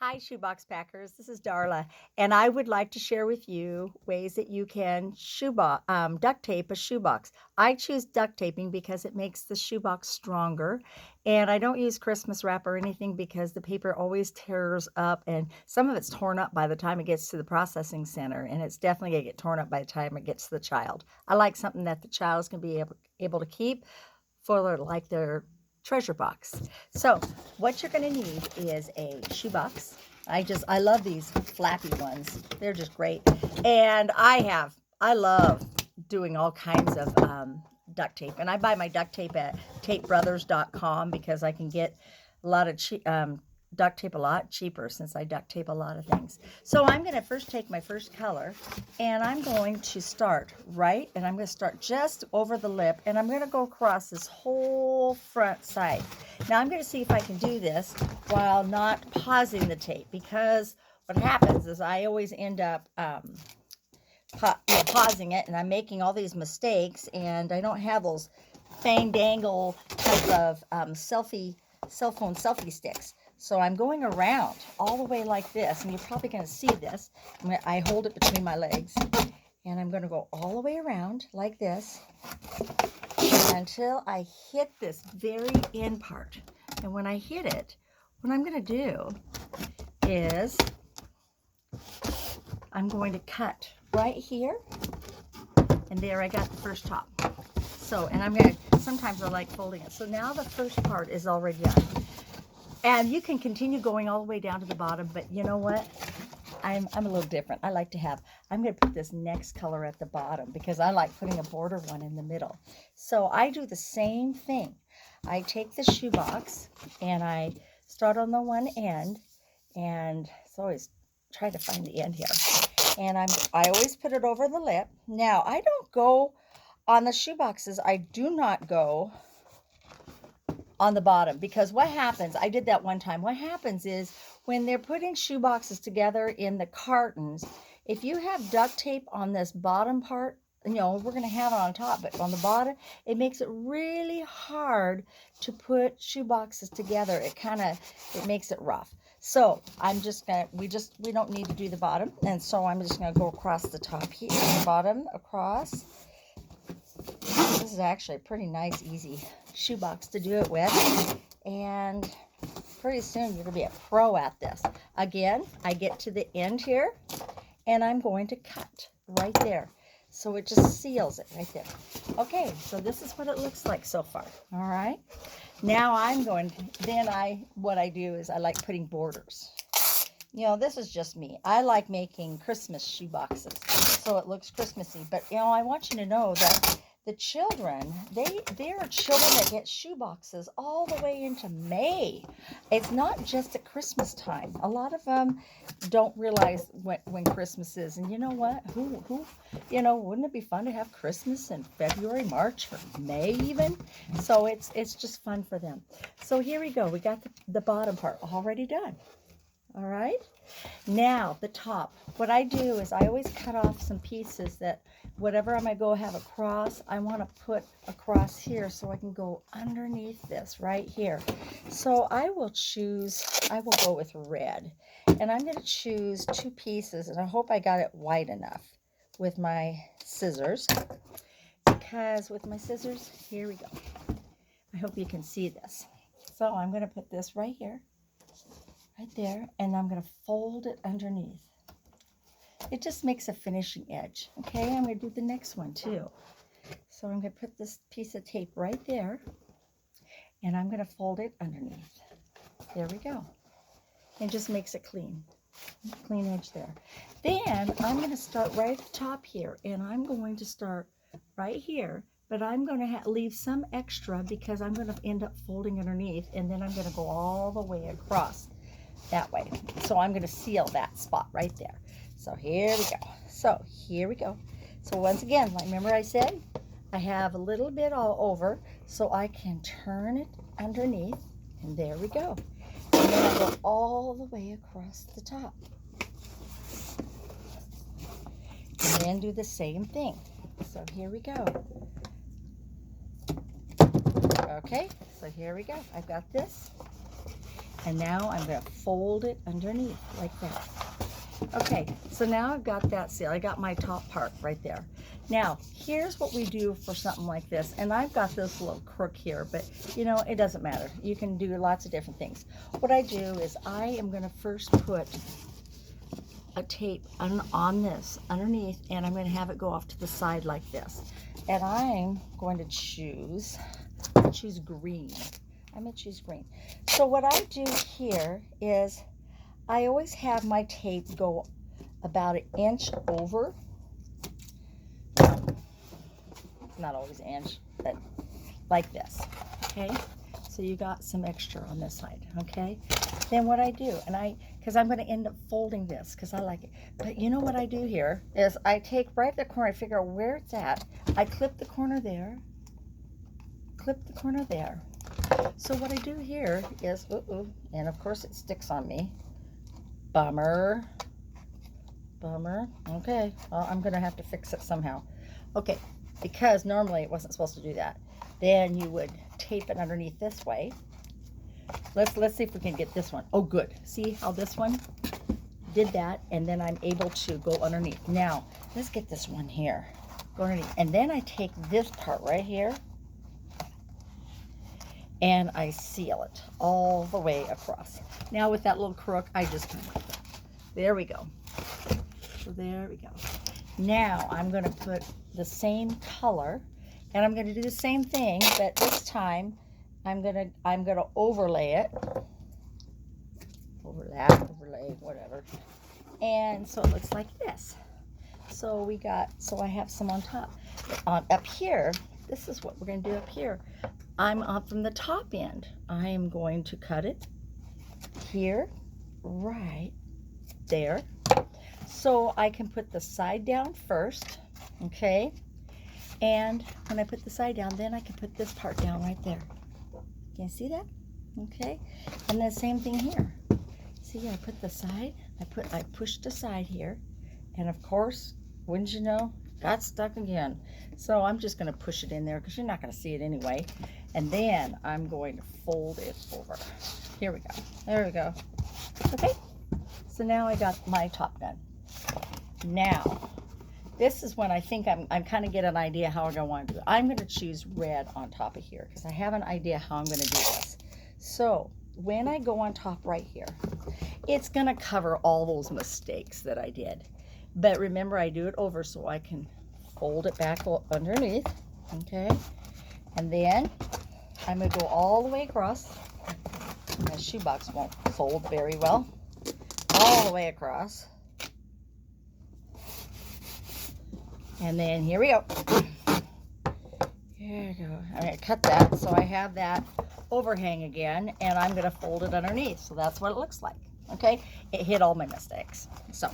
Hi, Shoebox Packers. This is Darla, and I would like to share with you ways that you can duct tape a shoebox. I choose duct taping because it makes the shoebox stronger, and I don't use Christmas wrap or anything because the paper always tears up, and some of it's torn up by the time it gets to the processing center, and it's definitely going to get torn up by the time it gets to the child. I like something that the child's going to be able to keep for like their treasure box. So what you're going to need is a shoebox. I love these flappy ones. They're just great. And I love doing all kinds of duct tape. And I buy my duct tape at tapebrothers.com because I can get a lot of duct tape a lot cheaper since I duct tape a lot of things. So I'm going to first take my first color and I'm going to start right, and I'm going to start just over the lip, and I'm going to go across this whole front side. Now I'm going to see if I can do this while not pausing the tape, because what happens is I always end up pausing it, and I'm making all these mistakes, and I don't have those fang dangle type of cell phone selfie sticks. So I'm going around all the way like this, and you're probably going to see this. I hold it between my legs, and I'm going to go all the way around like this until I hit this very end part. And when I hit it, what I'm going to do is I'm going to cut right here, and there I got the first top. So, and I'm going to, sometimes I like folding it. So now the first part is already done. And you can continue going all the way down to the bottom, but you know what? I'm a little different. I like to have, I'm going to put this next color at the bottom because I like putting a border one in the middle. So I do the same thing. I take the shoebox and I start on the one end, and it's always try to find the end here. And I always put it over the lip. Now I don't go on the shoeboxes. I do not go on the bottom, because what happens, I did that one time, what happens is when they're putting shoe boxes together in the cartons, if you have duct tape on this bottom part, we're going to have it on top, but on the bottom, it makes it really hard to put shoe boxes together. It makes it rough. So I'm just gonna, we don't need to do the bottom, and so I'm just gonna go across the top here, the bottom across. This is actually a pretty nice, easy shoebox to do it with, and pretty soon you're going to be a pro at this. Again, I get to the end here, and I'm going to cut right there. So it just seals it right there. Okay, so this is what it looks like so far. All right. Now I'm going to, what I do is I like putting borders. This is just me. I like making Christmas shoe boxes so it looks Christmassy. But, I want you to know that the children, there are children that get shoe boxes all the way into May. It's not just at Christmas time. A lot of them don't realize when Christmas is. And you know what? Wouldn't it be fun to have Christmas in February, March, or May even? So it's just fun for them. So here we go. We got the bottom part already done. All right, now the top. What I do is I always cut off some pieces that whatever I'm going to go have across, I want to put across here so I can go underneath this right here. So I will go with red, and I'm going to choose two pieces, and I hope I got it wide enough with my scissors, because with my scissors, here we go. I hope you can see this. So I'm going to put this right here, right there, and I'm going to fold it underneath. It just makes a finishing edge. Okay, I'm going to do the next one too. So I'm going to put this piece of tape right there, and I'm going to fold it underneath. There we go. It just makes it clean edge there. Then I'm going to start right at the top here, and I'm going to start right here, but I'm going to leave some extra because I'm going to end up folding underneath, and then I'm going to go all the way across that way. So I'm going to seal that spot right there. So here we go. So here we go. So once again, remember I said I have a little bit all over, so I can turn it underneath, and there we go. And then I go all the way across the top. And then do the same thing. So here we go. Okay, so here we go. I've got this. And now I'm going to fold it underneath like that. Okay, so now I've got that. See, I got my top part right there. Now, here's what we do for something like this. And I've got this little crook here, but you know, it doesn't matter. You can do lots of different things. What I do is I am going to first put a tape on this underneath, and I'm going to have it go off to the side like this. And I'm going to choose green. I'm going to choose green. So what I do here is I always have my tape go about 1 inch over. Not always an inch, but like this. Okay, so you got some extra on this side. Okay, then what I do, because I'm going to end up folding this because I like it. But you know what I do here is I take right at the corner, I figure out where it's at. I clip the corner there, clip the corner there. So what I do here is, and of course it sticks on me. Bummer. Bummer. Okay, well, I'm going to have to fix it somehow. Okay, because normally it wasn't supposed to do that. Then you would tape it underneath this way. Let's see if we can get this one. Oh, good. See how this one did that? And then I'm able to go underneath. Now, let's get this one here. Go underneath. And then I take this part right here and I seal it all the way across. Now with that little crook, I just kind of, there we go. So there we go. Now I'm going to put the same color, and I'm going to do the same thing, but this time I'm going to overlay it. Overlay, whatever. And so it looks like this. So I have some on top. Up here, this is what we're going to do up here. I'm up from the top end. I am going to cut it here, right there. So I can put the side down first, okay? And when I put the side down, then I can put this part down right there. Can you see that? Okay. And the same thing here. See, I put the side, I pushed the side here, and of course, wouldn't you know, got stuck again. So I'm just going to push it in there because you're not going to see it anyway. And then I'm going to fold it over. Here we go. There we go. Okay. So now I got my top done. Now, this is when I think I'm kind of get an idea how I'm going to want to do it. I'm going to choose red on top of here because I have an idea how I'm going to do this. So when I go on top right here, it's going to cover all those mistakes that I did. But remember, I do it over so I can fold it back underneath, okay? And then I'm going to go all the way across. My shoebox won't fold very well. All the way across. And then here we go. Here we go. I'm going to cut that so I have that overhang again, and I'm going to fold it underneath. So that's what it looks like, okay? It hid all my mistakes. So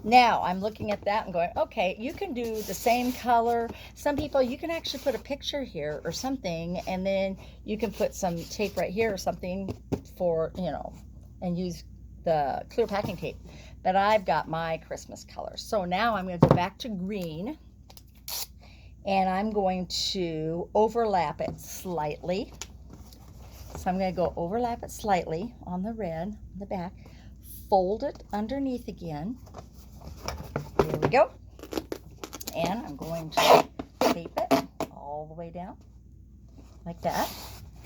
now I'm looking at that and going, okay, you can do the same color. Some people, you can actually put a picture here or something, and then you can put some tape right here or something for, you know, and use the clear packing tape. But I've got my Christmas colors. So now I'm going to go back to green, and I'm going to overlap it slightly. So I'm going to go overlap it slightly on the red, on the back, fold it underneath again. There we go. And I'm going to tape it all the way down like that.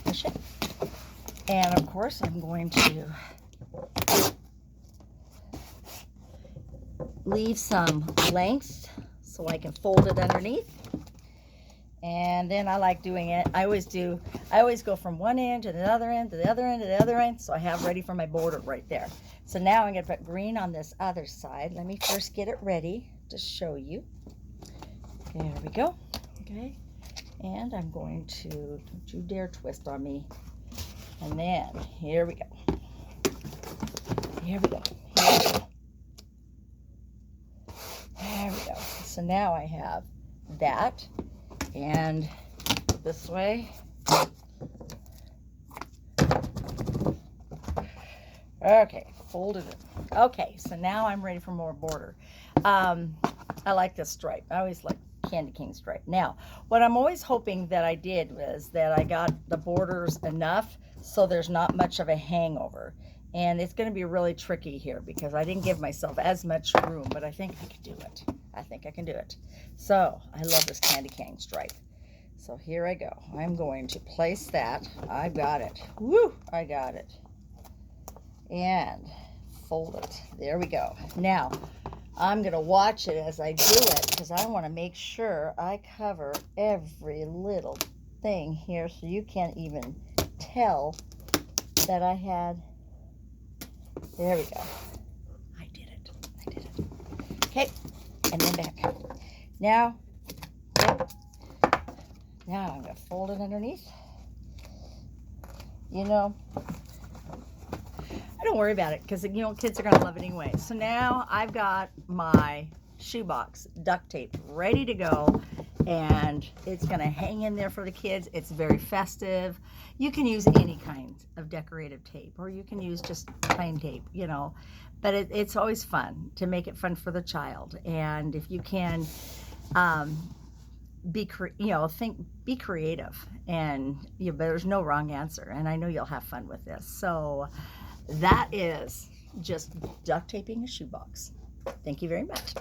Push it. And of course, I'm going to leave some length so I can fold it underneath. And then I like doing it. I always go from one end to the other end to the other end to the other end, so I have ready for my border right there. So now I'm going to put green on this other side. Let me first get it ready to show you. There we go. Okay. And I'm going to, don't you dare twist on me. And then, here we go. Here we go. Here we go. There we go. So now I have that. And this way. Okay, folded it. Okay, so now I'm ready for more border. I like this stripe. I always like Candy Cane stripe. Now, what I'm always hoping that I did was that I got the borders enough so there's not much of a hangover. And it's going to be really tricky here because I didn't give myself as much room, but I think I can do it. I think I can do it. So I love this candy cane stripe. So here I go. I'm going to place that. I got it. Woo! I got it. And fold it. There we go. Now, I'm going to watch it as I do it because I want to make sure I cover every little thing here so you can't even tell that I had. There we go. I did it. I did it. Okay, and then back. Now I'm going to fold it underneath. You know, I don't worry about it because, you know, kids are going to love it anyway. So now I've got my shoebox duct tape ready to go, and it's going to hang in there for the kids. It's very festive. You can use any kind of decorative tape, or you can use just plain tape, you know, but it's always fun to make it fun for the child. And if you can be creative, and there's no wrong answer, and I know you'll have fun with this. So that is just duct taping a shoebox. Thank you very much.